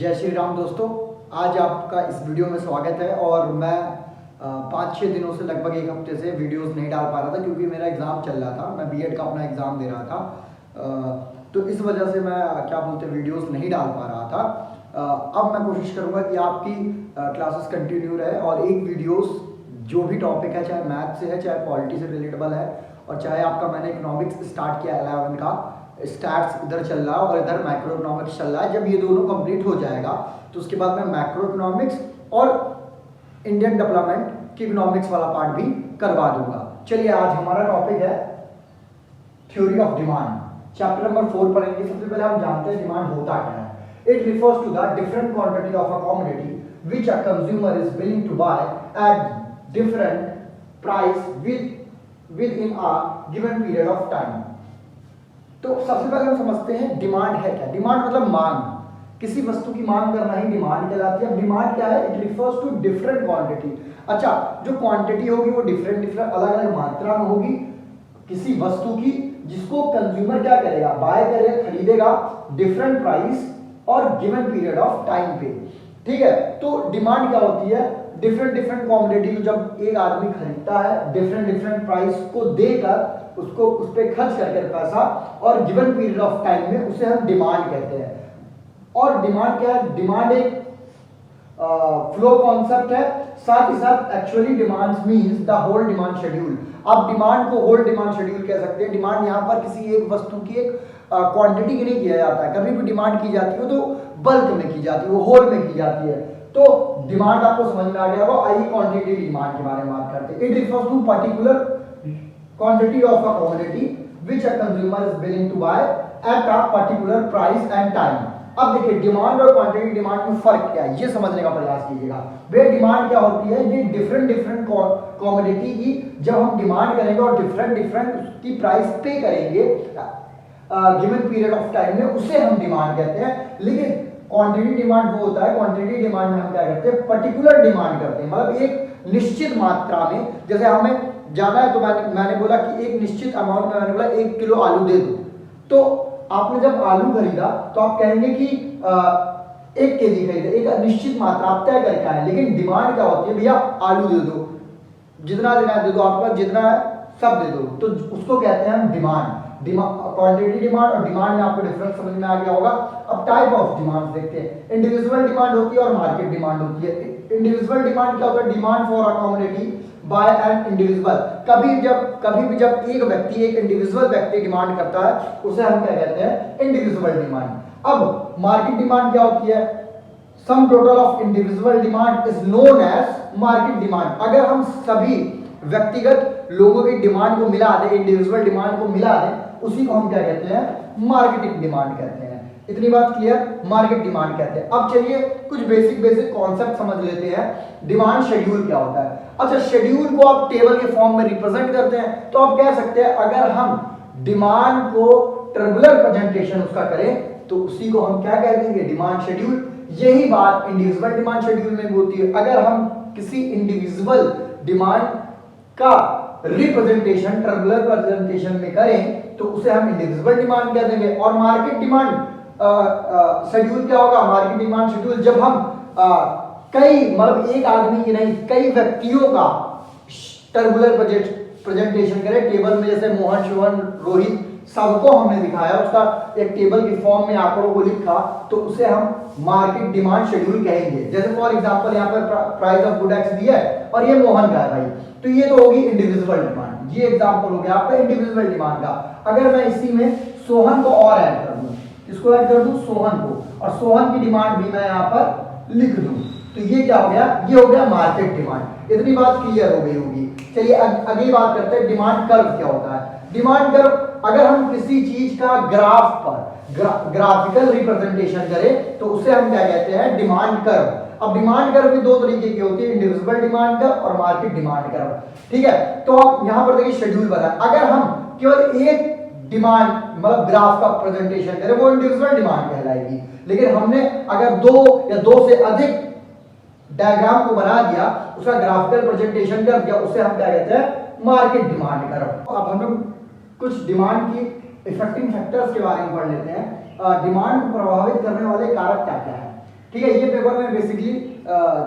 जय श्री राम दोस्तों, आज आपका इस वीडियो में स्वागत है। और मैं 5-6 दिनों से लगभग एक हफ्ते से वीडियोस नहीं डाल पा रहा था क्योंकि मेरा एग्ज़ाम चल रहा था। मैं बीएड का अपना एग्ज़ाम दे रहा था, तो इस वजह से मैं वीडियोस नहीं डाल पा रहा था। अब मैं कोशिश करूँगा कि आपकी क्लासेस कंटिन्यू रहे और एक वीडियोस जो भी टॉपिक है, चाहे मैथ से है, चाहे पॉलिटी से रिलेटेबल है, और चाहे आपका मैंने इकोनॉमिक्स स्टार्ट किया 11 का, स्टैट्स इधर चल रहा है और इधर मैक्रो इकोनॉमिक्स चल रहा है। जब ये दोनों कंप्लीट हो जाएगा तो उसके बाद मैं मैक्रो इकोनॉमिक्स और इंडियन डेवलपमेंट की इकोनॉमिक्स वाला पार्ट भी करवा दूंगा। चलिए, आज हमारा टॉपिक है theory of demand, chapter number 4 पढ़ेंगे। सबसे पहले हम जानते हैं डिमांड होता क्या है। It refers to the different quantity of a commodity which a consumer is willing to buy at different price within a given period of time. तो सबसे पहले हम समझते हैं डिमांड है क्या। डिमांड मतलब मांग, किसी वस्तु की मांग करना ही डिमांड कहलाती है। अब डिमांड क्या है? It refers to different quantity. अच्छा, जो क्वांटिटी होगी वो डिफरेंट अलग अलग मात्रा में होगी किसी वस्तु की, जिसको कंज्यूमर क्या करेगा? बाय करेगा, खरीदेगा डिफरेंट प्राइस और गिवन पीरियड ऑफ टाइम पे। ठीक है, तो डिमांड क्या होती है? डिफरेंट कमोडिटी को जब एक आदमी खरीदता है डिफरेंट प्राइस को देकर, उसको उस पर खर्च करके पैसा, और गिवन पीरियड ऑफ टाइम में, उसे हम डिमांड कहते हैं। और डिमांड क्या है? डिमांड एक फ्लो कॉन्सेप्ट है, साथ ही साथ actually demands means the whole demand schedule. आप डिमांड को होल डिमांड शेड्यूल कह सकते हैं। डिमांड यहाँ पर किसी एक वस्तु की एक क्वांटिटी की नहीं किया जाता है। कभी भी डिमांड की जाती हो तो बल्क में की जाती है, वो होल में की जाती है। तो डिमांड आपको समझ में आ गया होगा। आइए क्वांटिटी डिमांड के बारे में बात करते हैं। It refers to particular quantity of a commodity which a consumer is willing to buy at a particular price and time। अब देखिए, डिमांड और क्वांटिटी डिमांड में फर्क क्या है, ये समझने का प्रयास कीजिएगा। वे डिमांड क्या होती है? ये डिफरेंट कमोडिटी की जब हम डिमांड करेंगे और डिफरेंट उसकी प्राइस पे करेंगे गिवन पीरियड ऑफ टाइम में, उसे हम डिमांड कहते हैं। लेकिन क्वांटिटी डिमांड वो होता है, क्वांटिटी डिमांड में हम क्या करते हैं? पर्टिकुलर डिमांड करते हैं, मतलब एक निश्चित मात्रा में। जैसे हमें ज्यादा है तो मैंने बोला कि एक निश्चित अमाउंट में, मैंने बोला 1 किलो आलू दे दो। तो आपने जब आलू खरीदा तो आप कहेंगे कि 1 केजी खरीदे, एक निश्चित मात्रा आप तय करके आए। लेकिन डिमांड क्या होती है? भैया आलू दे दो, जितना देना है दे दो, आपका जितना है सब दे दो। तो उसको कहते हैं हम डिमांड। क्वांटिटी डिमांड और डिमांड में आपको डिफरेंस समझ में आ गया होगा। अब टाइप ऑफ डिमांड देखते हैं। इंडिविजुअल डिमांड होती है और मार्केट डिमांड होती है। इंडिविजुअल डिमांड क्या होता है? Demand for a commodity by an individual. कभी भी जब एक व्यक्ति, एक इंडिविजुअल व्यक्ति डिमांड करता है, उसे हम क्या कहते हैं? Individual demand. अब मार्केट डिमांड क्या होती है? Sum total of individual demand is known as market demand. अगर हम सभी व्यक्तिगत लोगों की डिमांड को मिला दें, इंडिविजुअल डिमांड को मिला दें, उसी को हम क्या कहते हैं? मार्केटिंग डिमांड कहते हैं। इतनी बात क्लियर? मार्केट डिमांड कहते हैं। अब चलिए कुछ बेसिक कॉन्सेप्ट समझ लेते हैं। डिमांड शेड्यूल क्या होता है? अच्छा, शेड्यूल को आप टेबल के फॉर्म में रिप्रेजेंट करते हैं, तो आप कह सकते हैं अगर हम डिमांड को टेबुलर प्रेजेंटेशन उसका करें तो उसी को हम क्या कह देंगे? Demand schedule. यही बात इंडिविजुअल डिमांड शेड्यूल में भी होती है। अगर हम किसी इंडिविजुअल डिमांड का रिप्रेजेंटेशन टेबुलर प्रेजेंटेशन में करें तो उसे हम इंडिविजुअल डिमांड कह देंगे। और मार्केट डिमांड शेड्यूल क्या होगा? मार्केट डिमांड शेड्यूल जब हम कई, मतलब एक आदमी की नहीं, कई व्यक्तियों का टेबुलर प्रेजेंटेशन करें टेबल में। जैसे मोहन, शिवन, रोहित, सबको हमने दिखाया, उसका एक टेबल के फॉर्म में आंकड़ों को लिखा, तो उसे हम मार्केट डिमांड शेड्यूल कहेंगे। जैसे फॉर एग्जांपल यहाँ पर प्राइस ऑफ गुड एक्स दिया है और ये मोहन का है भाई, तो ये तो होगी इंडिविजुअल डिमांड। ये एग्जांपल हो गया आपका इंडिविजुअल डिमांड का। अगर मैं इसी में सोहन को और ऐड कर दूं, इसको ऐड कर दूं सोहन को, और सोहन की डिमांड भी मैं यहाँ पर लिख दूं, तो ये क्या हो गया? ये हो गया मार्केट डिमांड। इतनी बात क्लियर हो गई होगी। चलिए अगली बात करते हैं, डिमांड कर्व क्या होता है? डिमांड कर्व, अगर हम किसी चीज का ग्राफ पर ग्राफिकल रिप्रेजेंटेशन करें तो उसे हम क्या कहते हैं? Demand curve. अब डिमांड कर्व भी दो तरीके की होती है, इंडिविजुअल डिमांड कर्व और मार्केट डिमांड कर्व। ठीक है, तो आप यहां पर देखिए शेड्यूल बना। अगर हम केवल एक डिमांड, मतलब ग्राफ का प्रेजेंटेशन करें, वो इंडिविजुअल डिमांड कहलाएगी। लेकिन हमने अगर 2 या 2 से अधिक डायग्राम को बना दिया, उसका ग्राफिकल प्रेजेंटेशन कर दिया, उसे हम क्या कहते हैं? Market demand curve. अब हम लोग कुछ डिमांड की इफेक्टिंग फैक्टर्स के बारे में पढ़ लेते हैं। डिमांड को प्रभावित करने वाले कारक क्या क्या है। ठीक पेपर में बेसिकली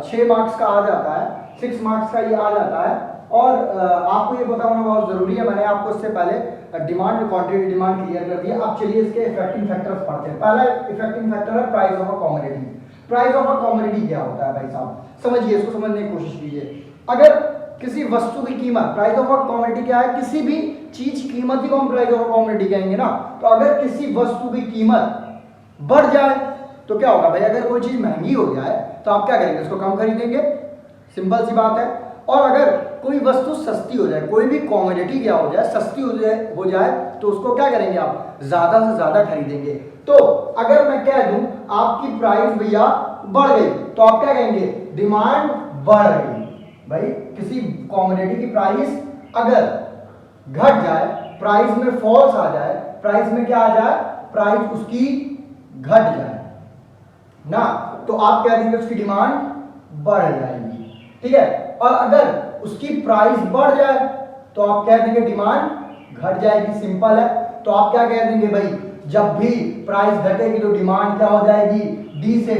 6 मार्क्स का आ जाता है, 6 मार्क्स का ये आ जाता है। और आपको ये पता होना बहुत जरूरी है, मैंने आपको इससे पहले डिमांड और क्वांटिटी डिमांड क्लियर कर दिया। अब चलिए इसके इफेक्टिंग फैक्टर्स पढ़ते हैं। पहला इफेक्टिंग फैक्टर है price of a commodity. Price of a commodity क्या होता है भाई साहब, समझिए, इसको समझने की कोशिश कीजिए। अगर किसी वस्तु की कीमत, प्राइस ऑफ अ कमोडिटी क्या है, किसी भी चीज की कीमत ही को हम प्राइस ऑफ अ कमोडिटी कहेंगे ना। तो अगर किसी वस्तु की कीमत बढ़ जाए तो क्या होगा भाई, अगर कोई चीज महंगी हो जाए तो आप क्या करेंगे, उसको कम खरीदेंगे, सिंपल सी बात है। और अगर कोई वस्तु सस्ती हो जाए, कोई भी कमोडिटी क्या हो जाए, सस्ती हो जाए तो उसको क्या करेंगे, आप ज्यादा से ज्यादा खरीदेंगे। तो अगर मैं कह दूं आपकी प्राइस भैया बढ़ गई तो आप क्या कहेंगे, डिमांड बढ़ गई। भाई किसी कमोडिटी की प्राइस अगर घट जाए, प्राइस में फॉल्स आ जाए, प्राइस में क्या आ जाए, प्राइस उसकी घट जाए ना, तो आप क्या देंगे, उसकी डिमांड बढ़ जाएगी, ठीक है। और अगर उसकी प्राइस बढ़ जाए तो आप क्या देंगे, डिमांड घट जाएगी, सिंपल है। तो आप क्या कह देंगे भाई, जब भी प्राइस घटेगी तो डिमांड क्या हो जाएगी, डी से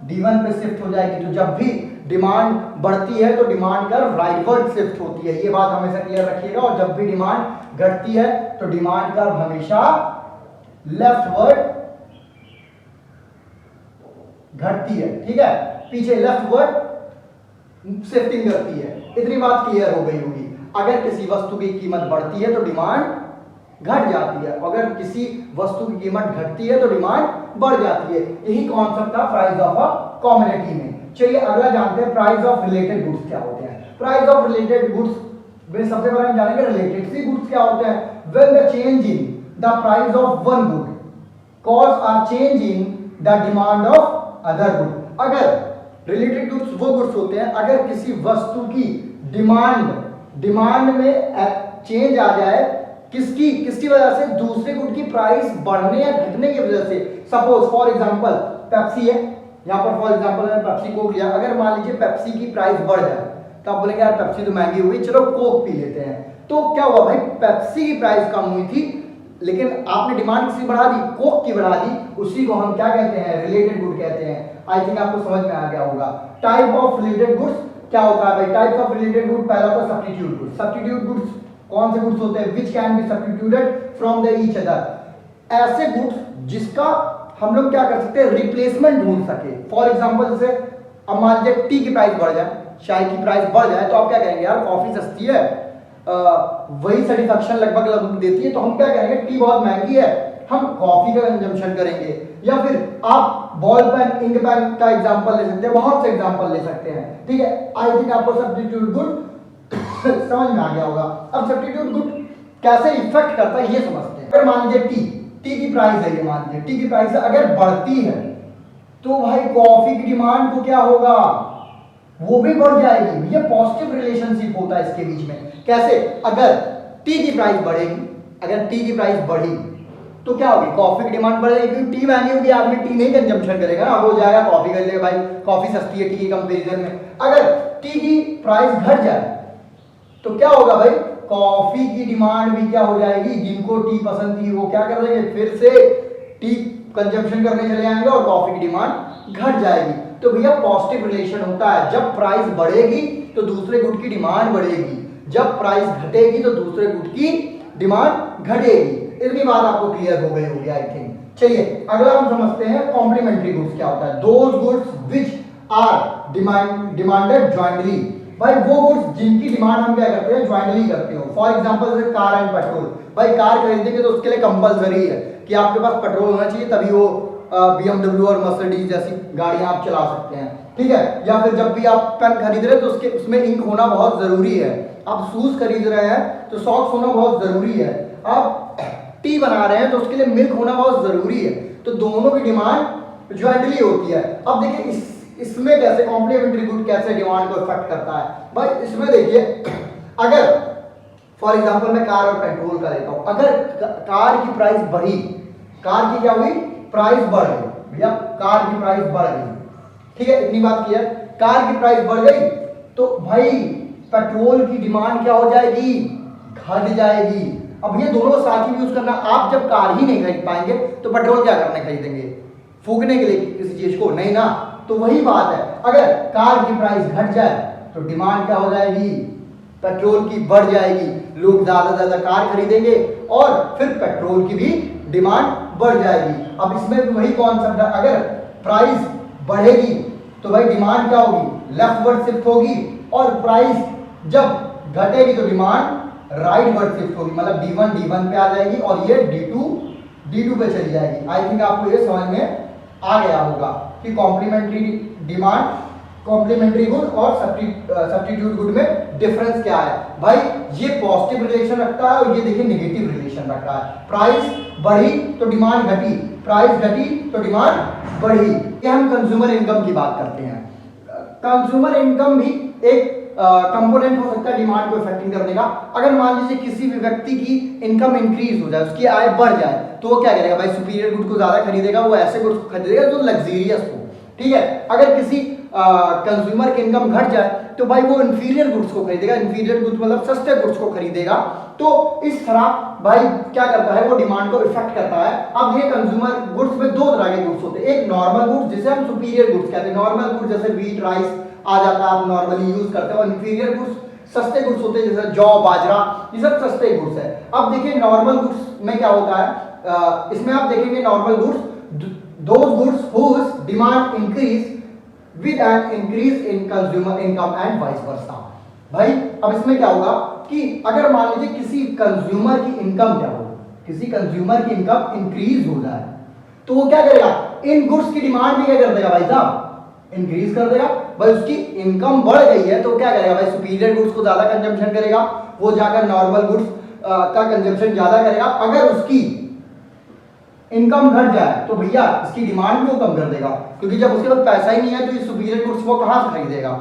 D1 पे शिफ्ट हो जाएगी। तो जब भी डिमांड बढ़ती है तो डिमांड का राइटवर्ड शिफ्ट होती है, ये बात हमेशा क्लियर रखिएगा। और जब भी डिमांड घटती है तो डिमांड का हमेशा लेफ्टवर्ड घटती है, ठीक है, पीछे लेफ्टवर्ड शिफ्टिंग करती है। इतनी बात क्लियर हो गई होगी। अगर किसी वस्तु की कीमत बढ़ती है तो डिमांड घट जाती है, अगर किसी वस्तु की कीमत घटती है तो डिमांड बढ़ जाती है। यही कॉन्सेप्ट था प्राइस ऑफ अ कमोडिटी में। चलिए अगला जानते हैं प्राइस ऑफ रिलेटेड गुड्स क्या होते हैं। प्राइस ऑफ रिलेटेड गुड्स में सबसे पहले हम जानेंगे रिलेटेड सी गुड्स क्या होते हैं। When the change in the price of one good cause a change in the demand of other good. अगर रिलेटेड गुड्स वो गुड्स होते हैं अगर किसी वस्तु की डिमांड में चेंज आ जाए, किसकी वजह से, दूसरे गुड की प्राइस बढ़ने या घटने की वजह से। सपोज फॉर एग्जांपल पेप्सी है, यहां पर फॉर एग्जांपल मैंने पेप्सी कोक लिया। अगर मान लीजिए पेप्सी की प्राइस बढ़ जाए तो आप बोलेंगे यार पेप्सी तो महंगी हुई, चलो कोक पी लेते हैं। तो क्या हुआ भाई, पेप्सी की प्राइस कम हुई थी लेकिन आपने डिमांड किसकी बढ़ा दी, कोक की बढ़ा दी। उसी को हम क्या कहते हैं, रिलेटेड गुड कहते हैं। आई थिंक आपको समझ में आ गया होगा। टाइप ऑफ रिलेटेड गुड्स क्या होता है भाई, टाइप्स ऑफ रिलेटेड गुड, पहला तो सब्स्टिट्यूट गुड्स। सब्स्टिट्यूट गुड्स कौन से गुड्स होते हैं, which can be substituted from the each other. ऐसे गुड्स जिसका हम लोग क्या कर सकते हैं, रिप्लेसमेंट ढूंढ सके। फॉर एग्जांपल जैसे अब मान लीजिए टी की प्राइस बढ़ जाए, चाय की प्राइस बढ़ जाए तो आप क्या कहेंगे, यार कॉफी सस्ती है, वही सेटिस्फैक्शन लगभग देती है, तो हम क्या करेंगे, टी बहुत महंगी है, हम कॉफी का कंजम्पशन करेंगे। या फिर आप बॉल पेन, इंक पेन का एग्जांपल ले सकते हैं, बहुत से एग्जांपल ले सकते हैं, ठीक है। आई थिंक आपको सब्स्टिट्यूट गुड समझ में आ गया होगा। अब सब्स्टिट्यूट गुड कैसे इफेक्ट करता है ये समझते हैं। अगर मान लीजिए टी की प्राइस है, ये मान लीजिए टी की प्राइस अगर बढ़ती है तो भाई कॉफी की डिमांड को क्या होगा, वो भी बढ़ जाएगी। ये पॉजिटिव रिलेशनशिप होता है इसके बीच में। कैसे, अगर टी की प्राइस बढ़ेगी, अगर टी की प्राइस बढ़ी तो क्या होगी, कॉफी की डिमांड बढ़ेगी, क्योंकि टी महंगी होगी, आदमी टी नहीं कंजम्पशन करेगा ना, वो जाएगा कॉफी कर लेगा, भाई कॉफी सस्ती है टी की कंपैरिजन में। अगर टी की प्राइस घट जाए तो क्या होगा भाई, कॉफी की डिमांड भी क्या हो जाएगी, जिनको टी पसंद थी वो क्या कर देंगे, फिर से टी कंजम्पशन करने चले जाएंगे और कॉफी की डिमांड घट जाएगी। तो भैया पॉजिटिव रिलेशन होता है, जब प्राइस बढ़ेगी तो दूसरे गुड की डिमांड बढ़ेगी, जब प्राइस घटेगी तो दूसरे गुड की डिमांड घटेगी। इतनी बात आपको क्लियर हो गई होगी आई थिंक। चलिए अगला हम समझते हैं कॉम्प्लीमेंट्री गुड्स क्या होता है। Those goods which are demanded jointly. भाई वो गुड्स जिनकी डिमांड हम क्या करते हैं, जॉइंटली करते हो। फॉर एग्जांपल जैसे कार एंड पेट्रोल। भाई कार खरीदेंगे तो उसके लिए कंपलसरी है कि आपके पास पेट्रोल होना चाहिए, तभी वो BMW और मर्सिडीज जैसी गाड़ियां आप चला सकते हैं, ठीक है। या फिर जब भी आप पेन खरीद रहे हैं तो उसमें इंक होना बहुत जरूरी है। आप शूज खरीद रहे हैं तो सॉक्स होना बहुत जरूरी है। आप टी बना रहे हैं तो उसके लिए मिल्क होना बहुत जरूरी है। तो दोनों की डिमांड ज्वाइंटली होती है। अब देखिए इसमें कैसे कॉम्प्लीमेंट्री गुड कैसे डिमांड को इफेक्ट करता है। भाई इसमें देखिए, अगर फॉर एग्जांपल मैं कार और पेट्रोल का लेता हूं, अगर कार की प्राइस बढ़ी, कार की क्या हुई, प्राइस बढ़ गई, भैया कार की प्राइस बढ़ गई, ठीक है, इतनी बात क्लियर। कार की प्राइस बढ़ गई तो भाई पेट्रोल की डिमांड क्या हो जाएगी, घट जाएगी। अब ये दोनों साथ ही यूज करना। आप जब कार ही नहीं खरीद पाएंगे तो पेट्रोल क्या करने खरीदेंगे, फूकने के लिए किसी चीज को, नहीं ना। तो वही बात है, अगर कार की प्राइस घट जाए तो डिमांड क्या हो जाएगी, पेट्रोल की बढ़ जाएगी, लोग ज्यादा से ज्यादा कार खरीदेंगे और फिर पेट्रोल की भी डिमांड बढ़ जाएगी। अब इसमें भी वही कॉन्सेप्ट है, अगर प्राइस बढ़ेगी तो भाई डिमांड क्या होगी, लेफ्टवर्ड शिफ्ट होगी, और प्राइस जब घटेगी तो डिमांड राइटवर्ड शिफ्ट होगी, मतलब D1 पे आ जाएगी और ये D2 पे चली जाएगी। आई थिंक आपको ये समझ में आ गया होगा कि कॉम्प्लीमेंट्री डिमांड, कॉम्प्लीमेंट्री गुड और सब्स्टिट्यूट गुड में डिफरेंस क्या है। भाई ये पॉजिटिव रिलेशन रखता है और ये देखिए नेगेटिव रिलेशन रख रहा है। प्राइस बढ़ी तो डिमांड घटी, प्राइस घटी तो डिमांड बढ़ी। ये हम कंज्यूमर इनकम की बात करते हैं। कंज्यूमर इनकम भी एक कंपोनेंट हो सकता है डिमांड को इफेक्टिंग करने का। अगर मान लीजिए किसी भी व्यक्ति की इनकम इंक्रीज हो जाए, उसकी आय बढ़ जाए, तो वो क्या करेगा भाई, सुपीरियर गुड को ज्यादा खरीदेगा, वो ऐसे गुड्स को खरीदेगा जो लग्जरियस हो। ठीक है, अगर किसी कंज्यूमर की इनकम घट जाए तो भाई वो इंफीरियर गुड्स को खरीदेगा, इंफीरियर गुड्स मतलब सस्ते गुड्स को खरीदेगा। तो इस तरह भाई क्या करता है, वो डिमांड को इफेक्ट करता है। अब ये कंज्यूमर गुड्स में दो तरह के गुड्स होते हैं, एक नॉर्मल गुड्स जिसे हम सुपीरियर गुड्स कहते हैं, नॉर्मल गुड्स जैसे व्हीट राइस आ जाता है, आप नॉर्मली यूज करते हो, और इंफीरियर गुड्स सस्ते गुड्स होते हैं जैसे जौ बाजरा, ये सब सस्ते गुड्स है। अब देखिए नॉर्मल गुड्स में क्या होता है, इसमें आप देखेंगे normal goods those goods whose demand increase with an increase in consumer income and vice versa। भाई अब इसमें क्या होगा कि अगर मान लीजिए किसी कंज्यूमर की इनकम क्या हो, किसी कंज्यूमर की इनकम इंक्रीज हो जाए तो वो क्या करेगा, इन गुड्स की डिमांड भी क्या कर देगा भाई साहब, इंक्रीज कर देगा। भाई उसकी इनकम बढ़ गई है तो क्या करेगा भाई, सुपीरियर गुड्स को ज्यादा कंजम्पशन करेगा, वो जाकर नॉर्मल गुड्स का कंजम्पशन ज्यादा करेगा। अगर उसकी इनकम घट जाए तो भैया इसकी डिमांड भी वो कम कर देगा, क्योंकि जब उसके पास पैसा ही नहीं है तो ये सुपीरियर गुड्स वो कहां से खरीदेगा,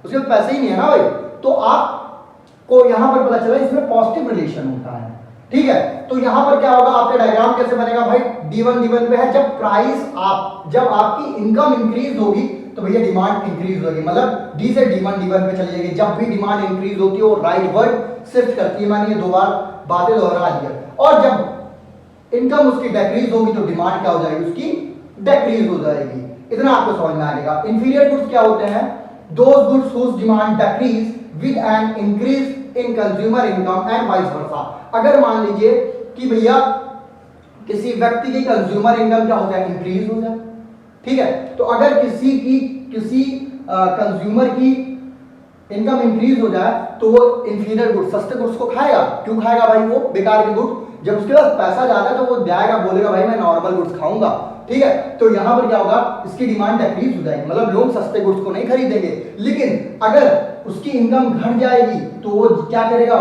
उसके पास पैसा ही नहीं है ना भाई। तो आपको यहां पर पता चला इसमें पॉजिटिव रिलेशन होता है। ठीक है, तो यहां पर क्या होगा, आपका डायग्राम कैसे बनेगा भाई, D1 पे है, जब प्राइस जब आपकी इनकम इंक्रीज होगी तो भैया डिमांड इंक्रीज होगी, मतलब D से D1 पे चली जाएगी। जब भी डिमांड इंक्रीज होती है वो राइटवर्ड शिफ्ट करती है, मैंने ये दो बार बातें दोहरा दी है। और जब इनकम उसकी डेक्रीज होगी तो डिमांड क्या हो जाएगी, उसकी डेक्रीज हो जाएगी। इतना आपको समझ में आएगा। इंफीरियर गुड्स क्या होते हैं, those goods whose demand decrease with an increase in consumer income and vice versa. अगर मान लीजिए कि भैया किसी व्यक्ति की कंज्यूमर इनकम क्या हो जाए, इंक्रीज हो जाए। ठीक है, तो अगर किसी कंज्यूमर की इनकम इंक्रीज हो जाए तो वो इंफीरियर गुड्स, सस्ते गुड्स को खाएगा। क्यों खाएगा भाई, वो बेकार के गुड्स। जब उसके पास पैसा ज्यादा है तो वो जाएगा, बोलेगा भाई मैं नॉर्मल गुड्स खाऊंगा। ठीक है, तो यहां पर क्या होगा, इसकी डिमांड डिक्रीज हो जाएगी, मतलब लोग सस्ते गुड्स को नहीं खरीदेंगे। लेकिन अगर उसकी इनकम घट जाएगी तो वो क्या करेगा,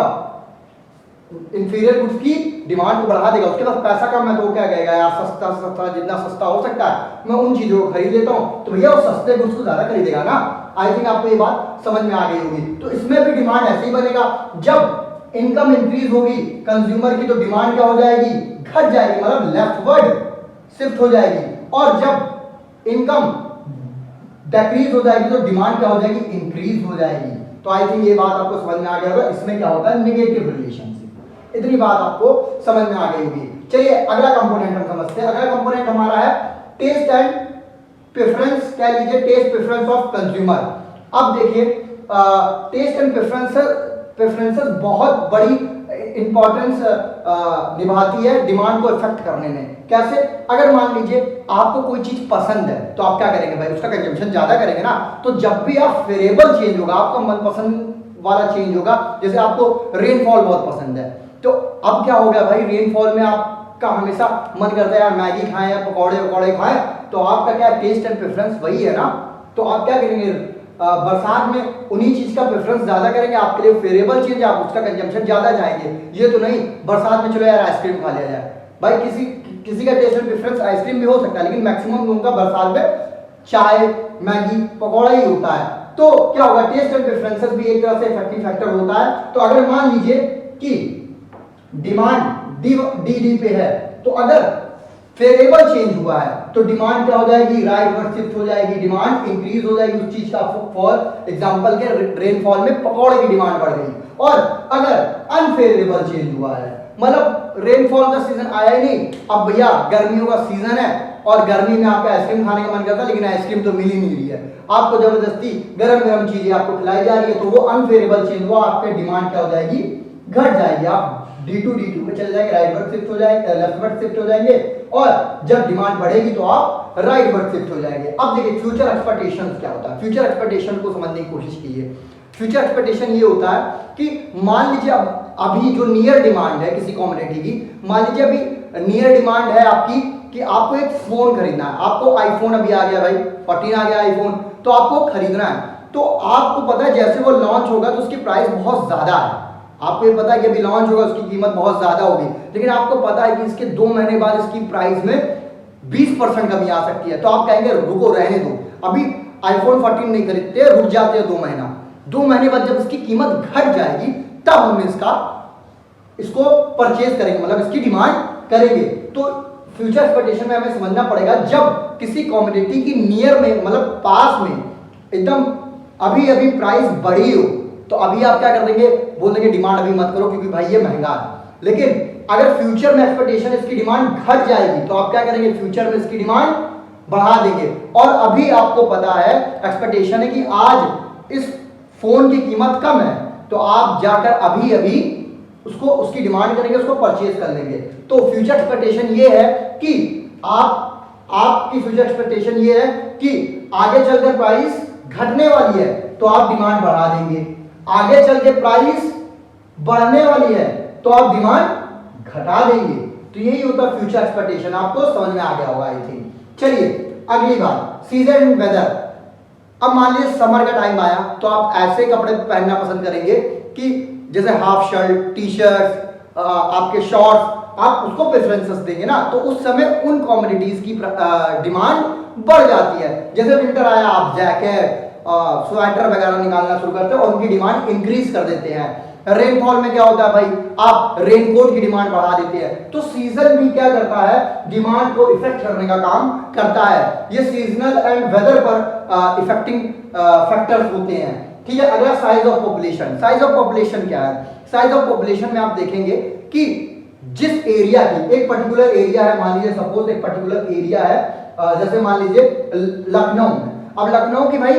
इंफीरियर गुड्स की डिमांड को बढ़ा देगा। उसके पास पैसा कम है तो वो क्या कहेगा, यार सस्ता जितना सस्ता हो सकता है मैं उन चीजों को खरीद लेता हूं, तो भैया वो सस्ते गुड्स को ज्यादा खरीदेगा ना। आई थिंक आपको ये बात समझ में आ गई होगी। तो इसमें भी डिमांड ऐसे ही बनेगा, जब इनकम इंक्रीज होगी कंज्यूमर की तो डिमांड क्या हो जाएगी, घट जाएगी, मतलब लेफ्टवर्ड शिफ्ट हो जाएगी। और जब इनकम डिक्रीज हो जाएगी तो डिमांड क्या हो जाएगी, इंक्रीज हो जाएगी। तो आई थिंक ये बात आपको समझ में आ गया होगा। इसमें क्या होता है, नेगेटिव रिलेशनशिप। इतनी बात आपको समझ में आ गई होगी। चलिए अगला कंपोनेंट हम समझते हैं। अगला कंपोनेंट हमारा है टेस्ट एंड प्रेफरेंस, कह लीजिए टेस्ट प्रेफरेंस ऑफ कंज्यूमर। अब देखिए टेस्ट एंड प्रेफरेंसेस बहुत बड़ी इंपॉर्टेंस निभाती है डिमांड को इफेक्ट करने में। कैसे, अगर मान लीजिए आपको कोई चीज पसंद है तो आप क्या करेंगे भाई, उसका कंजम्पशन ज्यादा करेंगे ना। तो जब भी आप वेरिएबल चेंज होगा, आपका मनपसंद वाला चेंज होगा, जैसे आपको रेनफॉल बहुत पसंद है तो अब क्या हो गया भाई, रेनफॉल में आपका हमेशा मन करता है यार मैगी खाएं या पकौड़े खाएं, तो आपका क्या टेस्ट एंड प्रेफरेंस वही है ना। तो आप क्या करेंगे, बरसात में उन्हीं चीज का प्रेफरेंस ज्यादा करेंगे, आपके लिए फेवरेबल चीज, आप उसका कंजम्पशन ज्यादा जाएंगे। ये तो नहीं बरसात में चलो यार आइसक्रीम खा लिया जाए। भाई किसी का टेस्ट एंड प्रेफरेंस आइसक्रीम भी हो सकता है, लेकिन मैक्सिमम लोगों का बरसात में चाय मैगी पकौड़ा ही होता है। तो क्या होगा, टेस्ट एंड प्रेफरेंसेस भी एक तरह से इफेक्टिव फैक्टर होता है। तो अगर मान लीजिए कि डिमांड डी पे है, तो अगर फेवरेबल चेंज हुआ है तो डिमांड क्या हो जाएगी, राइटवर्ड शिफ्ट हो जाएगी, डिमांड इंक्रीज हो जाएगी उस चीज का। फॉर एग्जांपल के रेनफॉल में पकौड़े की डिमांड बढ़ गई। और अगर अनफेवरेबल चेंज हुआ है, मतलब रेनफॉल का सीजन आया ही नहीं, अब भैया गर्मियों का सीजन है और गर्मी में आपका आइसक्रीम खाने का मन करता है लेकिन आइसक्रीम तो मिल ही नहीं रही है, आपको जबरदस्ती गरम गरम चीजें आपको खिलाई जा रही है, तो वो अनफेवरेबल चेंज, वो आपके डिमांड क्या हो जाएगी, घट जाएगी। आप D2 में चले जाएंगे, राइट वर्ड शिफ्ट हो जाएंगे, लेफ्ट वर्ड शिफ्ट हो जाएंगे, और जब डिमांड बढ़ेगी तो आप राइट वर्ड शिफ्ट हो जाएंगे। अब देखिए फ्यूचर एक्सपेक्टेशंस क्या होता है। फ्यूचर एक्सपेक्टेशन को समझने की कोशिश कीजिए। फ्यूचर एक्सपेक्टेशन ये होता है कि मान लीजिए अभी जो नियर डिमांड है किसी कमोडिटी की, मान लीजिए अभी नियर डिमांड है आपकी कि आपको एक फोन खरीदना है, आपको आईफोन अभी आ गया भाई, 14 आ गया आईफोन, तो आपको खरीदना है, तो आपको पता है जैसे वो लॉन्च होगा तो उसकी प्राइस बहुत ज्यादा है, आपको ये पता है कि अभी लॉन्च होगा उसकी कीमत बहुत ज्यादा होगी, लेकिन आपको पता है कि इसके 2 महीने बाद इसकी प्राइस में 20% कमी आ सकती है, तो आप कहेंगे रुको रहने दो, अभी आईफोन 14 नहीं खरीदते, रुक जाते हैं 2 महीना। 2 महीने बाद जब इसकी कीमत घट जाएगी तब हम इसको परचेज करेंगे, मतलब इसकी डिमांड करेंगे। तो फ्यूचर एक्सपेक्टेशन में हमें समझना पड़ेगा, जब किसी कमोडिटी की नियर में मतलब पास में एकदम अभी अभी प्राइस बढ़ी हो तो अभी आप क्या कर देंगे, बोल देंगे डिमांड अभी मत करो क्योंकि भाई ये महंगा है। लेकिन अगर फ्यूचर में एक्सपेक्टेशन इसकी डिमांड घट जाएगी तो आप क्या करेंगे, फ्यूचर में इसकी डिमांड बढ़ा देंगे। और अभी आपको पता है एक्सपेक्टेशन है कि आज इस फोन की कीमत कम है, तो आप जाकर अभी अभी उसकी डिमांड करेंगे, उसको परचेज कर लेंगे। तो फ्यूचर एक्सपेक्टेशन ये है कि आपकी फ्यूचर एक्सपेक्टेशन ये है कि आगे चलकर प्राइस घटने वाली है तो आप डिमांड बढ़ा देंगे, आगे चल के प्राइस बढ़ने वाली है तो आप डिमांड घटा देंगे। तो यही होता है फ्यूचर एक्सपेक्टेशन, आपको समझ में आ गया होगा आई थिंक। चलिए अगली बात, सीजन एंड वेदर। अब मान लीजिए समर का टाइम आया तो आप ऐसे कपड़े पहनना पसंद करेंगे कि जैसे हाफ शर्ट, टी शर्ट, आपके शॉर्ट्स, आप उसको प्रेफरेंसेस देंगे ना, तो उस समय उन कमोडिटीज की डिमांड बढ़ जाती है। जैसे विंटर आया आप जैकेट, स्वेटर वगैरह निकालना शुरू करते हैं और उनकी डिमांड इंक्रीज कर देते हैं। रेनफॉल में क्या होता है भाई, आप रेनकोट की डिमांड बढ़ा देते हैं। तो सीजन भी क्या करता है, डिमांड को इफेक्ट करने का काम करता है। ये सीजनल एंड वेदर पर इफेक्टिंग फैक्टर्स होते हैं। ठीक है, अगला size of population. Size of population क्या है, साइज ऑफ पॉपुलेशन में आप देखेंगे कि जिस एरिया की, एक पर्टिकुलर एरिया है, मान लीजिए सपोज एक पर्टिकुलर एरिया है, जैसे मान लीजिए लखनऊ। अब लखनऊ की भाई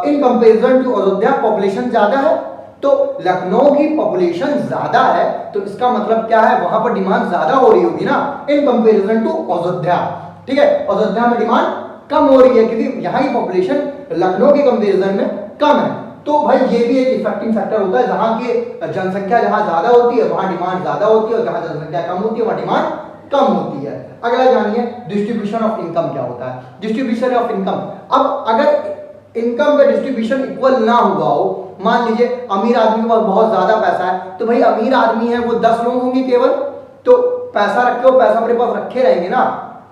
in comparison to Ayodhya population ज्यादा है, तो लखनऊ की पॉपुलेशन ज्यादा है तो इसका मतलब क्या है, वहां पर डिमांड ज्यादा हो रही होगी ना इन कंपेरिजन टू अयोध्या। ठीक है, अयोध्या में डिमांड कम हो रही है क्योंकि यहाँ की पॉपुलेशन लखनऊ के कंपेरिजन में कम है। तो भाई ये भी एक इफेक्टिंग फैक्टर होता है, जहां की जनसंख्या जहां ज्यादा होती है वहां डिमांड ज्यादा होती है और जहां जनसंख्या कम होती है वहां डिमांड कम होती है। अगला जानिए डिस्ट्रीब्यूशन ऑफ इनकम क्या होता है। डिस्ट्रीब्यूशन ऑफ इनकम, अब अगर इनकम का डिस्ट्रीब्यूशन इक्वल ना हुआ हो, मान लीजिए अमीर आदमी के पास बहुत ज्यादा पैसा है, तो भाई अमीर आदमी है वो 10 लोग होंगे केवल, तो पैसा रखे हो, पैसा अपने पास रखे रहेंगे ना,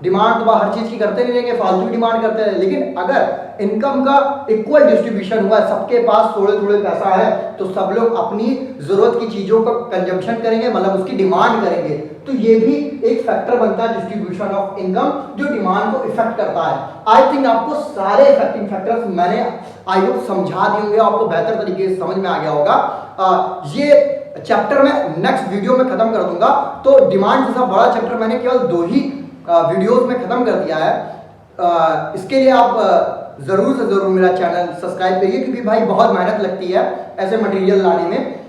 डिमांड तो हर चीज की करते नहीं रहेंगे, फालतू की डिमांड करते रहे। लेकिन अगर इनकम का इक्वल डिस्ट्रीब्यूशन हुआ है, सबके पास थोड़े थोड़े पैसा है, तो सब लोग अपनी जरूरत की चीजों का कंजम्पशन करेंगे, मतलब उसकी डिमांड करेंगे। तो ये भी एक फैक्टर बनता है डिस्ट्रीब्यूशन ऑफ इनकम जो डिमांड को इफेक्ट करता है। आई थिंक आपको सारे इफेक्टिंग फैक्टर्स मैंने आई होप समझा दिए होंगे, आपको बेहतर तरीके से समझ में आ गया होगा। ये चैप्टर मैं नेक्स्ट वीडियो में खत्म कर दूंगा। तो डिमांड जैसा बड़ा चैप्टर मैंने केवल 2 ही वीडियोस में खत्म कर दिया है। इसके लिए आप जरूर से जरूर मेरा चैनल सब्सक्राइब करिए, क्योंकि भाई बहुत मेहनत लगती है ऐसे मटेरियल लाने में।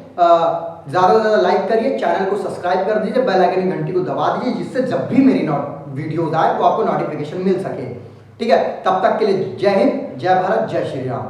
ज़्यादा से ज़्यादा लाइक करिए, चैनल को सब्सक्राइब कर दीजिए, बेल आइकन की घंटी को दबा दीजिए, जिससे जब भी मेरी वीडियोस आए तो आपको नोटिफिकेशन मिल सके। ठीक है, तब तक के लिए जय हिंद, जय भारत, जय श्री राम।